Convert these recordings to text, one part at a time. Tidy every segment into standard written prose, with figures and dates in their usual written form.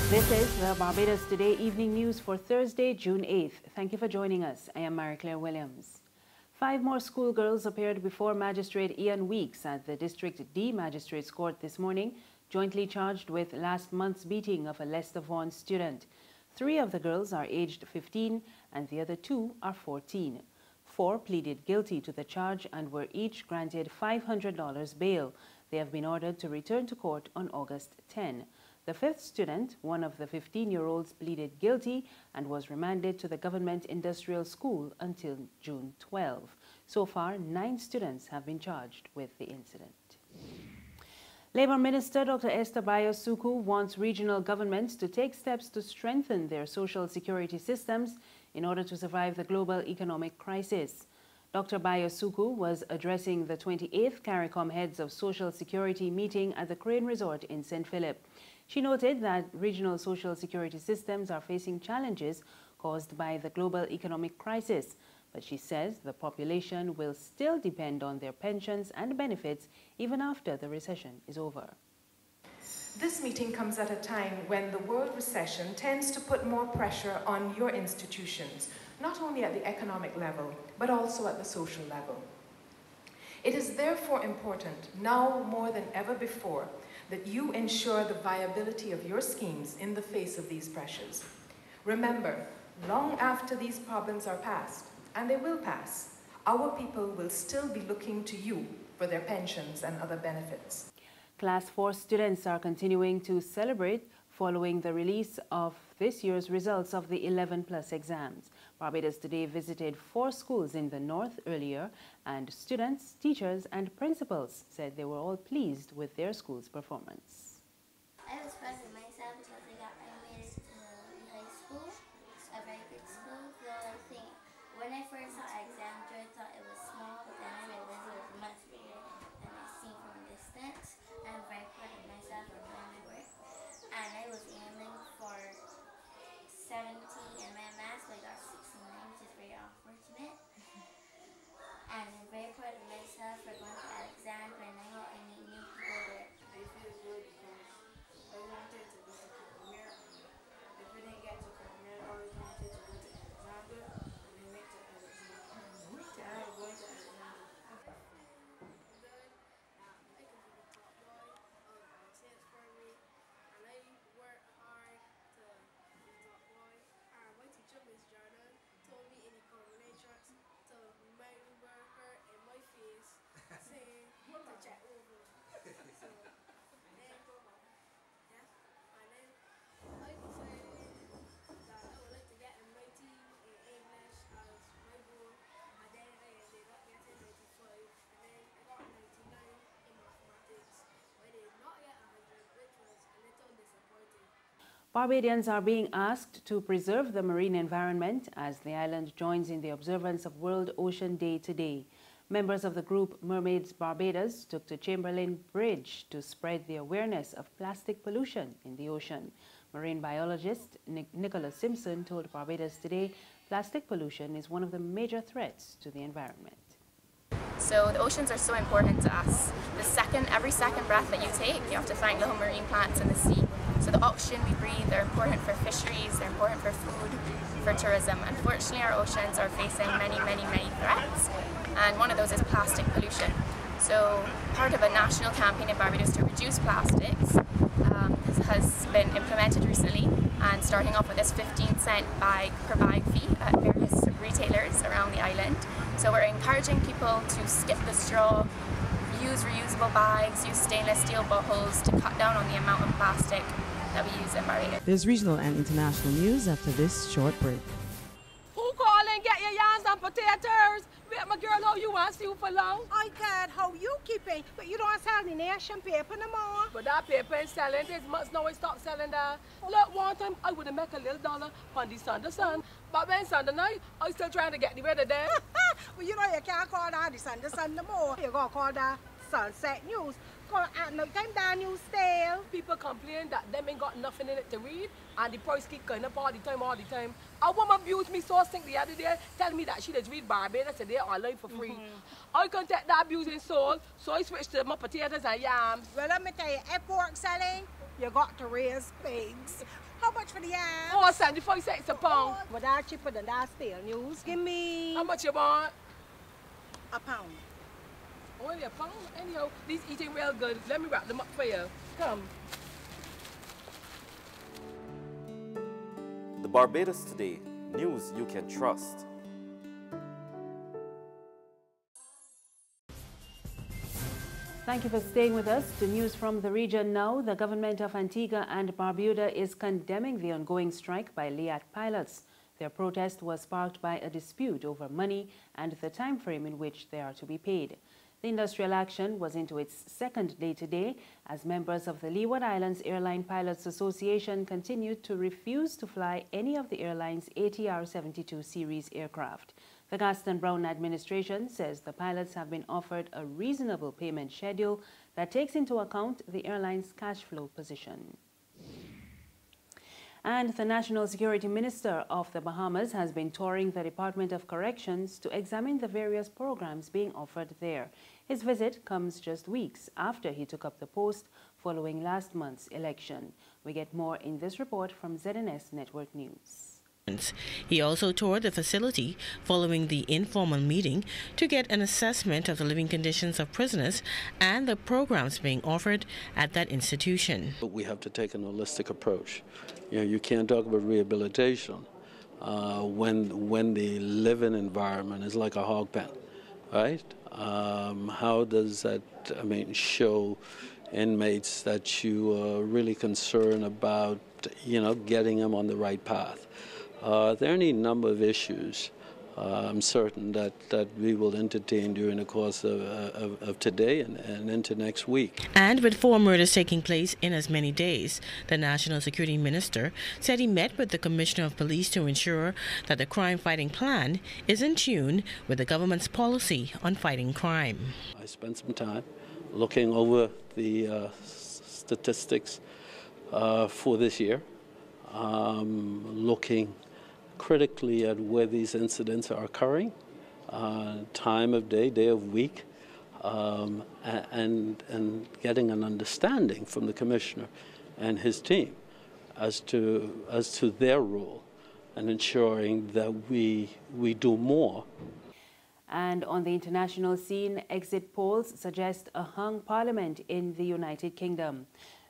This is the Barbados Today Evening News for Thursday, June 8th. Thank you for joining us. I am Mary Claire Williams. 5 more schoolgirls appeared before Magistrate Ian Weeks at the District D Magistrate Court this morning, jointly charged with last month's beating of a Lester Vaughn student. 3 of the girls are aged 15 and the other 2 are 14. 4 pleaded guilty to the charge and were each granted $500 bail. They have been ordered to return to court on August 10. The 5th student, one of the 15-year-olds, pleaded guilty and was remanded to the Government Industrial School until June 12. So far, 9 students have been charged with the incident. Labour Minister Dr Esther Byer-Suckoo wants regional governments to take steps to strengthen their social security systems in order to survive the global economic crisis. Dr Byer-Suckoo was addressing the 28th CARICOM Heads of Social Security meeting at the Crane Resort in St. Philip. She noted that regional social security systems are facing challenges caused by the global economic crisis, but she says the population will still depend on their pensions and benefits even after the recession is over. This meeting comes at a time when the world recession tends to put more pressure on your institutions, not only at the economic level, but also at the social level. It is therefore important, now more than ever before, that you ensure the viability of your schemes in the face of these pressures. Remember, long after these problems are past, and they will pass, our people will still be looking to you for their pensions and other benefits. Class 4 students are continuing to celebrate following the release of this year's results of the 11+ exams. Barbados Today visited 4 schools in the north earlier, and students, teachers and principals said they were all pleased with their school's performance. I was proud of myself because I made it to high school, a very good school. Though I think when I first saw the exam, I thought it was small, but then I realized it was much bigger than I seen from a distance. I'm very proud of myself for doing my work, and I was aiming for 70 in my maths, but I got 69, which is very unfortunate. And I'm very proud of myself for going to Alexandra, and I hope I meet new people there. I feel good because I wanted to go to Premier. If we didn't get to Premier, I always wanted to go to Alexandra, and we went to Alexandra. And I'm going to Alexandra. Barbadians are being asked to preserve the marine environment as the island joins in the observance of World Ocean Day today. Members of the group Mermaids Barbados took to Chamberlain Bridge to spread the awareness of plastic pollution in the ocean. Marine biologist Nicholas Simpson told Barbados Today plastic pollution is one of the major threats to the environment. So the oceans are so important to us. Every second breath that you take, you have to thank little marine plants in the sea. So the oxygen we breathe, they're important for fisheries, they're important for food, for tourism. Unfortunately, our oceans are facing many threats, and one of those is plastic pollution. So part of a national campaign in Barbados to reduce plastics has been implemented recently, and starting off with this 15-cent per bag fee at various retailers around the island. So we're encouraging people to skip the straw, use reusable bags, use stainless steel bottles to cut down on the amount of plastic that we use in Barbados. There's regional and international news after this short break. Who call and get your yams and potatoes? Wait, my girl, how you want to see for long? I got how you keeping, but you don't sell the nation paper no more. But that paper is selling. This month now I stop selling that. Look, one time I would have made a little dollar on the Sunday sun, but when Sunday night, I still trying to get the weather there. Well, you know you can't call that the Sunday sun no more. You gotta call that Sunset News. Call at no time that news stale. People complain that them ain't got nothing in it to read, and the price keep going up all the time. A woman abused me so sick the other day, telling me that she does read Barbados today online for free. I couldn't take that abusing soul, so I switched to my potatoes and yams. Well, let me tell you, if pork selling, You got to raise pigs. How much for the yam? Oh, 75 cents a pound. But that's cheaper than that stale news. Give me How much you want? a pound. Only a pound? Anyhow, these eating real good. Let me wrap them up for you. Come. The Barbados Today, news you can trust. Thank you for staying with us. To news from the region now, the government of Antigua and Barbuda is condemning the ongoing strike by LEAT pilots. Their protest was sparked by a dispute over money and the time frame in which they are to be paid. The industrial action was into its second day today as members of the Leeward Islands Airline Pilots Association continued to refuse to fly any of the airline's ATR 72 series aircraft. The Gaston Brown administration says the pilots have been offered a reasonable payment schedule that takes into account the airline's cash flow position. And the National Security Minister of the Bahamas has been touring the Department of Corrections to examine the various programs being offered there. His visit comes just weeks after he took up the post following last month's election. We get more in this report from ZNS Network News. He also toured the facility following the informal meeting to get an assessment of the living conditions of prisoners and the programs being offered at that institution. But we have to take an holistic approach. You can't talk about rehabilitation when the living environment is like a hog pen, right? How does that, show inmates that you are really concerned about, getting them on the right path? There are any number of issues I'm certain that we will entertain during the course of today and into next week. And with 4 murders taking place in as many days, the National Security Minister said he met with the Commissioner of Police to ensure that the crime-fighting plan is in tune with the government's policy on fighting crime. I spent some time looking over the statistics for this year, looking critically at where these incidents are occurring, time of day, day of week, and getting an understanding from the commissioner and his team as to their role and ensuring that we do more. And on the international scene, exit polls suggest a hung parliament in the United Kingdom.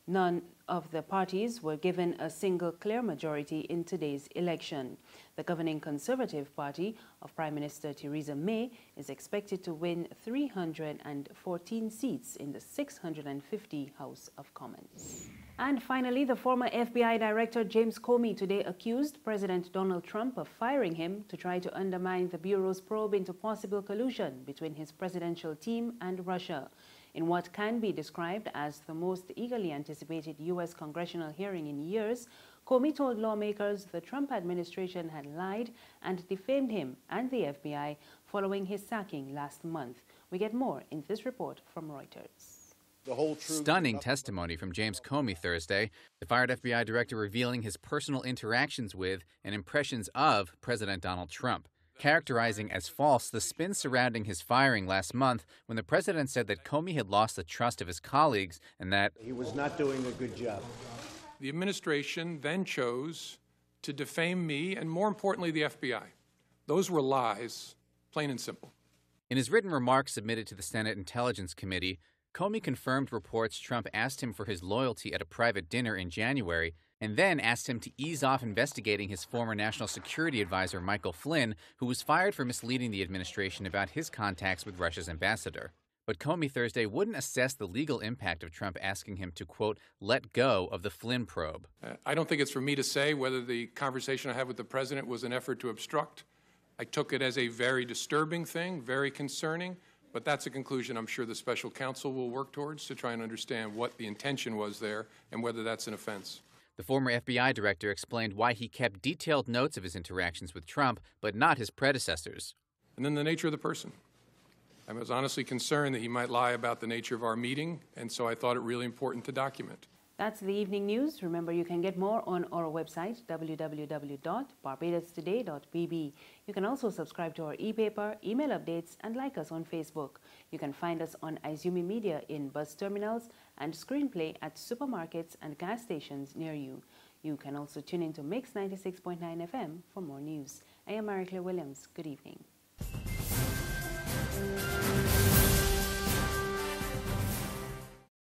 None of the parties were given a single clear majority in today's election. The governing Conservative Party of Prime Minister Theresa May is expected to win 314 seats in the 650 House of Commons. And finally, the former FBI Director James Comey today accused President Donald Trump of firing him to try to undermine the Bureau's probe into possible collusion between his presidential team and Russia. In what can be described as the most eagerly anticipated U.S. congressional hearing in years, Comey told lawmakers the Trump administration had lied and defamed him and the FBI following his sacking last month. We get more in this report from Reuters. Stunning testimony from James Comey Thursday, the fired FBI director revealing his personal interactions with and impressions of President Donald Trump, characterizing as false the spin surrounding his firing last month when the president said that Comey had lost the trust of his colleagues and that he was not doing a good job. The administration then chose to defame me and, more importantly, the FBI. Those were lies, plain and simple. In his written remarks submitted to the Senate Intelligence Committee, Comey confirmed reports Trump asked him for his loyalty at a private dinner in January and then asked him to ease off investigating his former National Security Advisor Michael Flynn, who was fired for misleading the administration about his contacts with Russia's ambassador. But Comey Thursday wouldn't assess the legal impact of Trump asking him to, quote, let go of the Flynn probe. I don't think it's for me to say whether the conversation I had with the president was an effort to obstruct. I took it as a very disturbing thing, very concerning, but that's a conclusion I'm sure the special counsel will work towards to try and understand what the intention was there and whether that's an offense. The former FBI director explained why he kept detailed notes of his interactions with Trump, but not his predecessors. And then the nature of the person. I was honestly concerned that he might lie about the nature of our meeting, and so I thought it really important to document. That's the evening news. Remember, you can get more on our website, www.barbadostoday.bb. You can also subscribe to our e-paper, email updates, and like us on Facebook. You can find us on Izumi Media in bus terminals and Screenplay at supermarkets and gas stations near you. You can also tune in to Mix 96.9 FM for more news. I am Marie Claire Williams. Good evening.